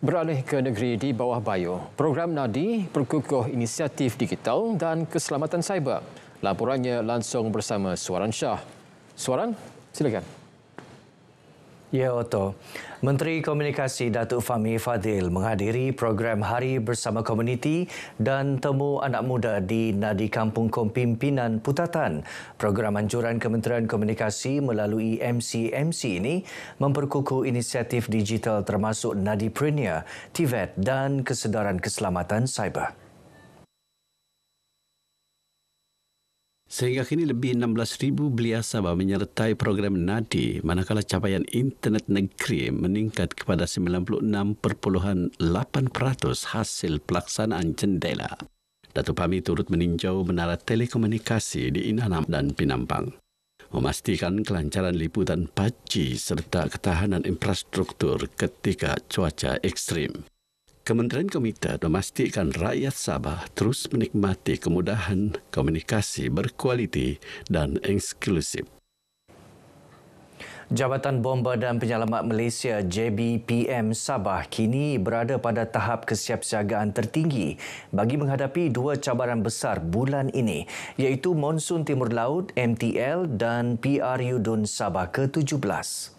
Beralih ke negeri di bawah bayu, program NADI berkukuh inisiatif digital dan keselamatan cyber. Laporannya langsung bersama Suaran Shah. Suaran, silakan. Ya, Otto. Menteri Komunikasi Datuk Fahmi Fadzil menghadiri program Hari Bersama Komuniti dan Temu Anak Muda di Nadi Kampung Pimpinan Putatan. Program anjuran Kementerian Komunikasi melalui MCMC ini memperkukuh inisiatif digital termasuk Nadipreneur, TVET dan kesedaran keselamatan cyber. Sehingga kini lebih 16,000 belia Sabah menyertai program NADI, manakala capaian internet negeri meningkat kepada 96.8% hasil pelaksanaan jendela. Datuk Fahmi turut meninjau menara telekomunikasi di Inanam dan Pinampang, memastikan kelancaran liputan 4G serta ketahanan infrastruktur ketika cuaca ekstrim. Kementerian Komuter memastikan rakyat Sabah terus menikmati kemudahan komunikasi berkualiti dan eksklusif. Jabatan Bomba dan Penyelamat Malaysia JBPM Sabah kini berada pada tahap kesiapsiagaan tertinggi bagi menghadapi dua cabaran besar bulan ini, iaitu Monsun Timur Laut MTL dan PRU Dun Sabah ke-17.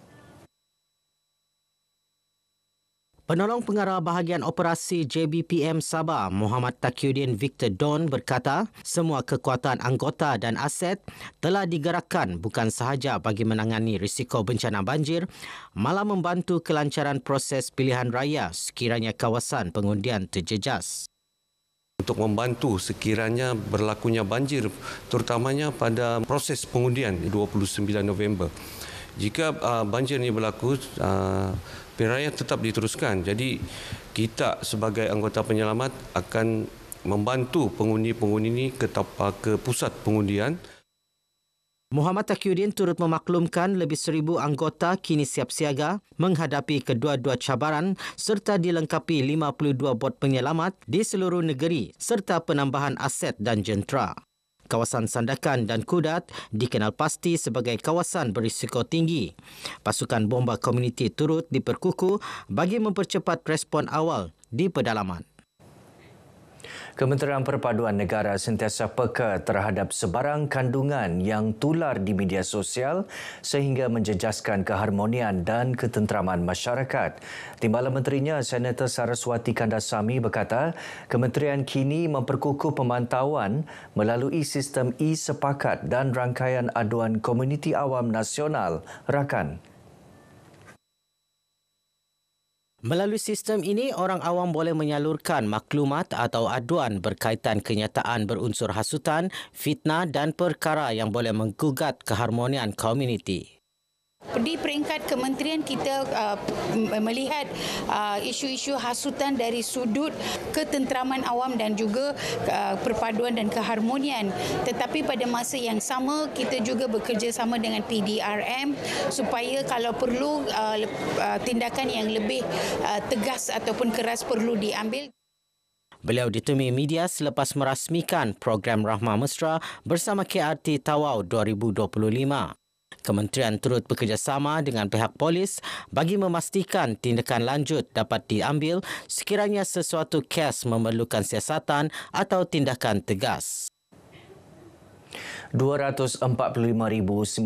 Penolong Pengarah Bahagian Operasi JBPM Sabah, Muhammad Taqiyuddin Victor Don berkata, semua kekuatan anggota dan aset telah digerakkan bukan sahaja bagi menangani risiko bencana banjir, malah membantu kelancaran proses pilihan raya sekiranya kawasan pengundian terjejas. Untuk membantu sekiranya berlakunya banjir, terutamanya pada proses pengundian 29 November. Jika banjir ini berlaku, pilihan raya tetap diteruskan. Jadi kita sebagai anggota penyelamat akan membantu pengundi-pengundi ini ke pusat pengundian. Muhammad Taqiyuddin turut memaklumkan lebih 1,000 anggota kini siap siaga menghadapi kedua-dua cabaran serta dilengkapi 52 bot penyelamat di seluruh negeri serta penambahan aset dan jentera. Kawasan Sandakan dan Kudat dikenal pasti sebagai kawasan berisiko tinggi. Pasukan bomba komuniti turut diperkukuh bagi mempercepat respon awal di pedalaman. Kementerian Perpaduan Negara sentiasa peka terhadap sebarang kandungan yang tular di media sosial sehingga menjejaskan keharmonian dan ketenteraman masyarakat. Timbalan Menterinya, Senator Saraswati Kandasamy berkata, kementerian kini memperkukuh pemantauan melalui sistem e-sepakat dan rangkaian aduan komuniti awam nasional RAKAN. Melalui sistem ini, orang awam boleh menyalurkan maklumat atau aduan berkaitan kenyataan berunsur hasutan, fitnah dan perkara yang boleh menggugat keharmonian komuniti. Di peringkat kementerian kita melihat isu-isu hasutan dari sudut ketenteraman awam dan juga perpaduan dan keharmonian. Tetapi pada masa yang sama kita juga bekerjasama dengan PDRM supaya kalau perlu tindakan yang lebih tegas ataupun keras perlu diambil. Beliau ditemui media selepas merasmikan program Rahmah Mesra bersama KRT Tawau 2025. Kementerian turut bekerjasama dengan pihak polis bagi memastikan tindakan lanjut dapat diambil sekiranya sesuatu kes memerlukan siasatan atau tindakan tegas. 245,955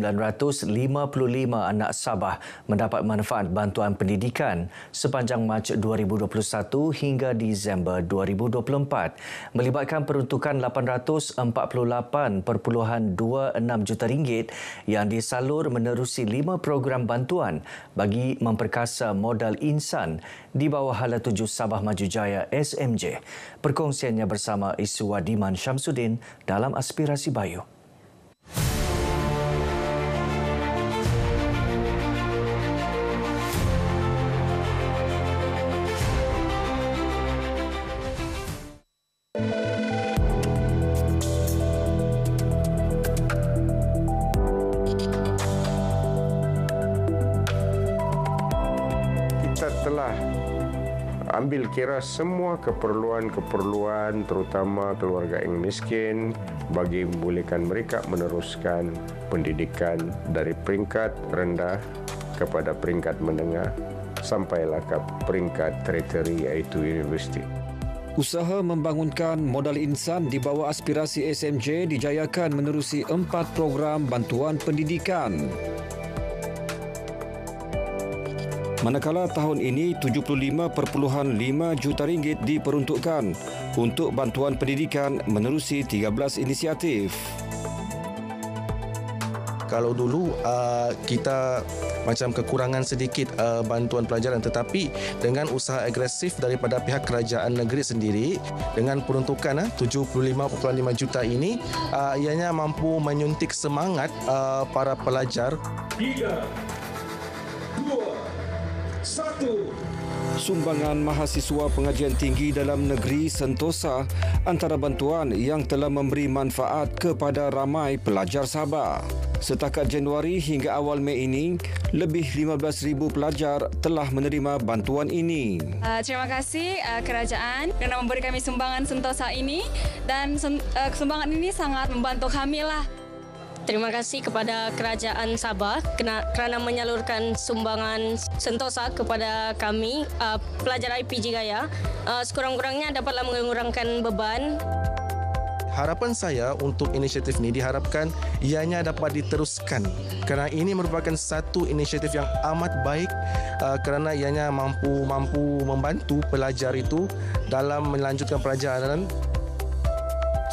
anak Sabah mendapat manfaat bantuan pendidikan sepanjang Mac 2021 hingga Disember 2024, melibatkan peruntukan RM848.26 juta yang disalur menerusi 5 program bantuan bagi memperkasa modal insan di bawah Hala 7 Sabah Maju Jaya SMJ. Perkongsiannya bersama Iswadiman Syamsuddin dalam Aspirasi Bayu. Kita telah ambil kira semua keperluan terutama keluarga yang miskin bagi membolehkan mereka meneruskan pendidikan dari peringkat rendah kepada peringkat menengah sampailah ke peringkat tertiary iaitu universiti. Usaha membangunkan modal insan di bawah aspirasi SMJ dijayakan menerusi 4 program bantuan pendidikan. Manakala tahun ini 75.5 juta ringgit diperuntukkan untuk bantuan pendidikan menerusi 13 inisiatif. Kalau dulu kita macam kekurangan sedikit bantuan pelajaran, tetapi dengan usaha agresif daripada pihak kerajaan negeri sendiri dengan peruntukan 75.5 juta ini, ianya mampu menyuntik semangat para pelajar. 3, 2, 1. Sumbangan mahasiswa pengajian tinggi dalam negeri Sentosa antara bantuan yang telah memberi manfaat kepada ramai pelajar Sabah. Setakat Januari hingga awal Mei ini, lebih 15,000 pelajar telah menerima bantuan ini. Terima kasih kerajaan kerana memberi kami sumbangan Sentosa ini, dan sumbangan ini sangat membantu kami lah. Terima kasih kepada Kerajaan Sabah kerana menyalurkan sumbangan Sentosa kepada kami, pelajar IPG Gaya. Sekurang-kurangnya dapatlah mengurangkan beban. Harapan saya untuk inisiatif ini diharapkan ianya dapat diteruskan kerana ini merupakan satu inisiatif yang amat baik kerana ianya mampu membantu pelajar itu dalam melanjutkan pelajaran.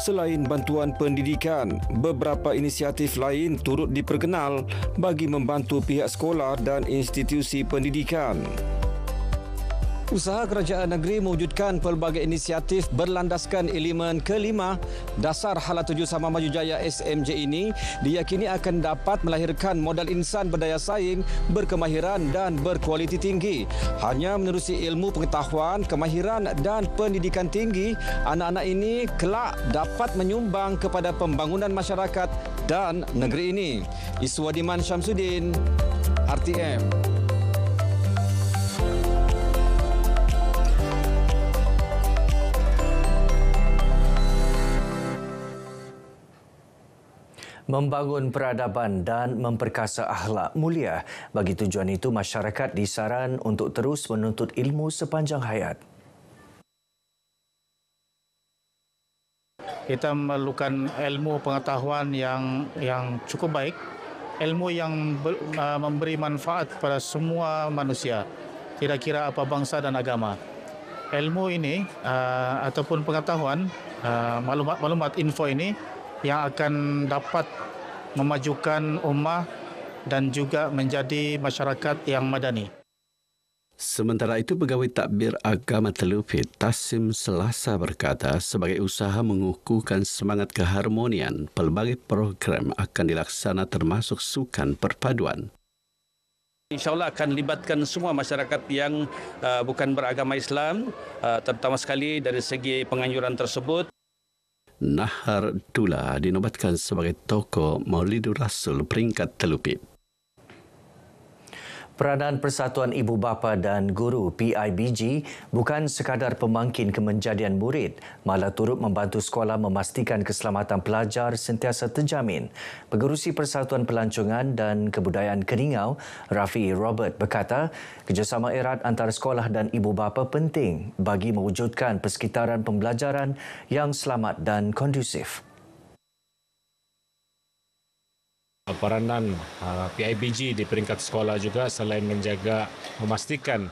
Selain bantuan pendidikan, beberapa inisiatif lain turut diperkenal bagi membantu pihak sekolah dan institusi pendidikan. Usaha kerajaan negeri mewujudkan pelbagai inisiatif berlandaskan elemen kelima dasar Hala Tuju Sama Maju Jaya SMJ ini diyakini akan dapat melahirkan modal insan berdaya saing, berkemahiran dan berkualiti tinggi. Hanya menerusi ilmu pengetahuan, kemahiran dan pendidikan tinggi, anak-anak ini kelak dapat menyumbang kepada pembangunan masyarakat dan negeri ini. Iswadiman Syamsuddin, RTM. Membangun peradaban dan memperkasa akhlak mulia. Bagi tujuan itu, masyarakat disaran untuk terus menuntut ilmu sepanjang hayat. Kita memerlukan ilmu pengetahuan yang cukup baik, ilmu yang memberi manfaat kepada semua manusia, tidak kira apa bangsa dan agama. Ilmu ini ataupun pengetahuan, maklumat info ini yang akan dapat memajukan ummah dan juga menjadi masyarakat yang madani. Sementara itu, Pegawai Takbir Agama Telupit, Tasim Selasa berkata, sebagai usaha mengukuhkan semangat keharmonian, pelbagai program akan dilaksana termasuk sukan perpaduan. InsyaAllah akan libatkan semua masyarakat yang bukan beragama Islam, terutama sekali dari segi penganjuran tersebut. Nahar Dula dinobatkan sebagai tokoh Maulidur Rasul peringkat Telupit. Peranan Persatuan Ibu Bapa dan Guru PIBG bukan sekadar pemangkin kemenjadian murid, malah turut membantu sekolah memastikan keselamatan pelajar sentiasa terjamin. Pengerusi Persatuan Pelancongan dan Kebudayaan Keningau, Rafi Robert berkata, kerjasama erat antara sekolah dan ibu bapa penting bagi mewujudkan persekitaran pembelajaran yang selamat dan kondusif. Peranan PIBG di peringkat sekolah juga selain memastikan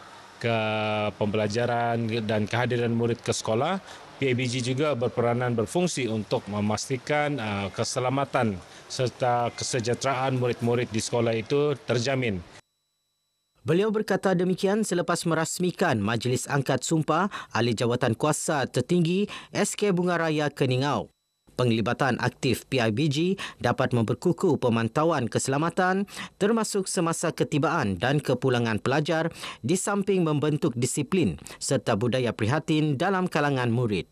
pembelajaran dan kehadiran murid ke sekolah, PIBG juga berfungsi untuk memastikan keselamatan serta kesejahteraan murid-murid di sekolah itu terjamin. Beliau berkata demikian selepas merasmikan Majlis Angkat Sumpah Ahli Jawatan Kuasa Tertinggi SK Bunga Raya Keningau. Penglibatan aktif PIBG dapat memperkukuh pemantauan keselamatan termasuk semasa ketibaan dan kepulangan pelajar di samping membentuk disiplin serta budaya prihatin dalam kalangan murid.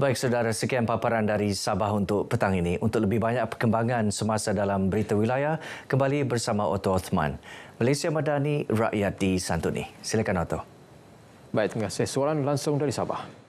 Baik saudara, sekian paparan dari Sabah untuk petang ini. Untuk lebih banyak perkembangan semasa dalam berita wilayah, kembali bersama Otto Othman. Malaysia Madani, rakyat disantuni. Silakan Otto. Baik, terima kasih. Suaran langsung dari Sabah.